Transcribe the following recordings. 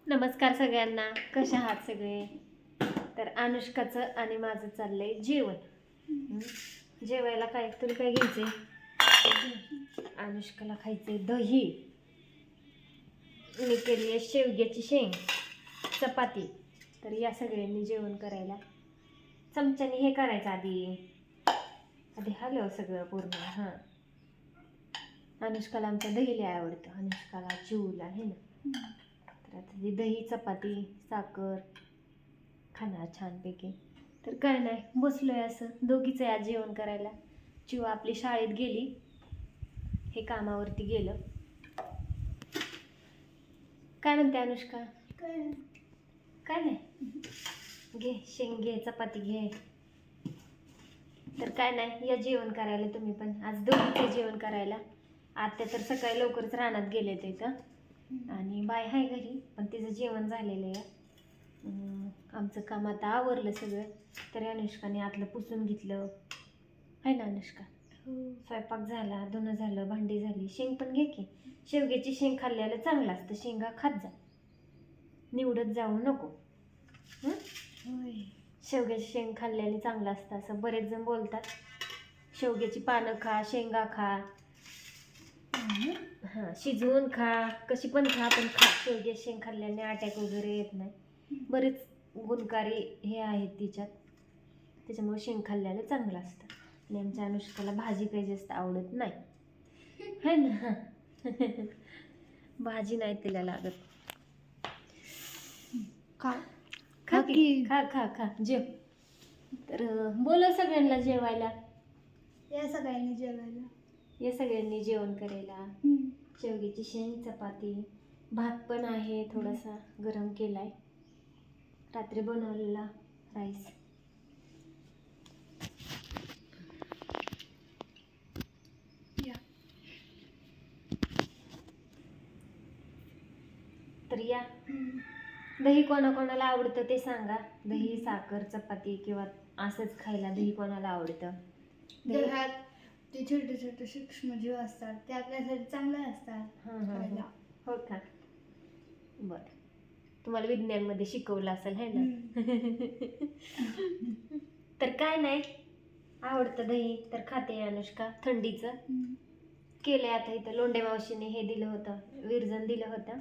नमस्कार सगळ्यांना, कशा आहात सगळे? तर अनुष्काचं आणि माझं चाललंय जेवण. जेवायला काय तुला काय घ्यायचंय? अनुष्काला खायचंय दही. मी केली आहे शेवग्याची शेंग, चपाती. तर या सगळ्यांनी जेवण करायला. चमच्याने हे करायचं आधी हलव सगळं पूर्ण. हां, अनुष्काला आमच्या दही लय आवडतं. अनुष्काला चिवला आहे ना. तर आता ती दही, चपाती, साखर खाणार छानपैकी. तर काय नाही, बसलोय असं दोघीच आहे आज जेवण करायला. चिव आपली शाळेत गेली, हे कामावरती गेलं. काय म्हणते अनुष्का? काय नाही, घे शेंग घे, चपाती घे. तर काय नाही, या जेवण करायला तुम्ही पण. आज दोघीचे जेवण करायला. आत्या तर सकाळी लवकरच रानात गेले ते इथं, आणि बाय आहे घरी, पण तिचं जेवण झालेलं आहे. आमचं काम आता आवरलं सगळं. तरी अनुष्काने आतलं पुसून घेतलं आहे ना अनुष्का. स्वयंपाक झाला, धुणं झालं, भांडी झाली. शेंग पण घे की, शेवग्याची शेंग खाल्ल्याला चांगलं असतं. शेंगा खात जा, निवडत जाऊ नको. शेवग्याची शेंग खाल्ल्याने चांगलं असतं असं बरेच जण बोलतात. शेवग्याची पानं खा, शेंगा खा, हां शिजवून खा, कशी पण खा, पण खा. शेवग्याची शेंग खाल्ल्याने अटॅक वगैरे येत नाही. बरेच गुणकारी हे आहेत तिच्यात, त्याच्यामुळे शेंग खाल्ल्याला चांगलं असतं. आणि आमच्या अनुष्काला भाजी काही जास्त आवडत नाही है ना. भाजी नाही तिला लागत. खा खा की, खा खा खा जेव. तर बोलव सगळ्यांना जेवायला. या सगळ्यांनी जेवायला, या सगळ्यांनी जेवण करायला. शेवग्याची शेंग, चपाती, भात पण आहे थोडासा गरम केलाय, रात्री बनवलेला राईस. तर या. दही कोणाकोणाला आवडतं ते सांगा. दही, साखर, चपाती किंवा असंच खायला दही कोणाला आवडतं? दह्यात ते छोटे छोटे सूक्ष्मजीव असतात, ते आपल्यासाठी चांगले असतात खायला. हो का? बरं, तुम्हाला विज्ञानमध्ये शिकवलं असेल है ना. तर काय नाही, आवडतं दही तर खाते अनुष्का. थंडीचं केलंय आता. इथं लोंढे मावशीने हे दिलं होतं, विरजण दिलं होतं.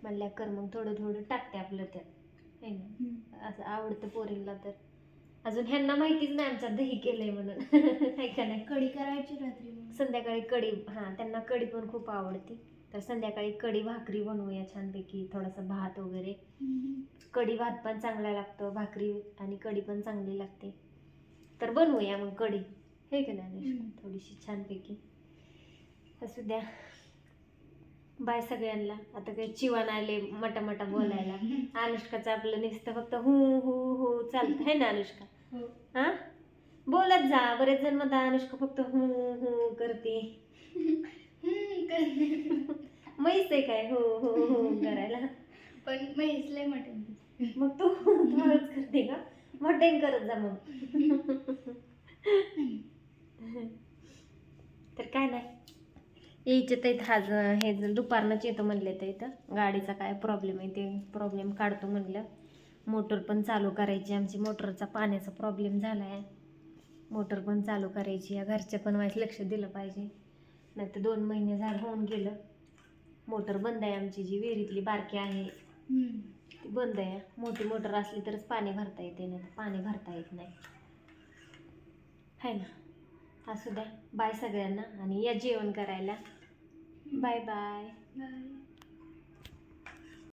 म्हणल्या कर मग थोडं थोडं टाकते आपलं त्यात है ना. असं आवडतं पोरींना. तर अजून ह्यांना माहितीच नाही आमच्यात दही केलंय म्हणून. आहे का नाही. कढी करायची रात्री मग. संध्याकाळी कढी, हां त्यांना कढी पण खूप आवडते. तर संध्याकाळी कढी भाकरी बनवूया छानपैकी, थोडासा भात वगैरे. कढी भात पण चांगला लागतो, भाकरी आणि कढी पण चांगली लागते. तर बनवूया मग कढी, हे का नाही थोडीशी छानपैकी. असू द्या. बाय सगळ्यांना. आता काही चिवण आले मटा बोलायला. अनुष्काचं आपलं नुसतं फक्त हू हू हू चालतं है ना अनुष्का. हा बोलत जा. बरेच जण म्हणतात अनुष्का फक्त हू हू करते. म्हैस आहे काय हो हो हो करायला? पण म्हैस लय मटण. मग तू थोडंच करते का? मटण करत जा मग. तर काय नाही, यायचं तर इथं आज हे दुपारनंच येतो म्हणले. तर इथं गाडीचा काय प्रॉब्लेम आहे ते प्रॉब्लेम काढतो म्हणलं. मोटर पण चालू करायची, आमची मोटरचा पाण्याचा प्रॉब्लेम झाला आहे. मोटर पण चालू करायची. या घरच्या पण वाईस लक्ष दिलं पाहिजे, नाही तर 2 महिने होऊन गेलं. मोटर बंद आहे आमची, जी विहिरीतली बारकी आहे ती बंद आहे. मोठी मोटर असली तरच पाणी भरता येते, नाही तर पाणी भरता येत नाही है ना. असू द्या. बाय सगळ्यांना, आणि या जेवण करायला. Bye bye.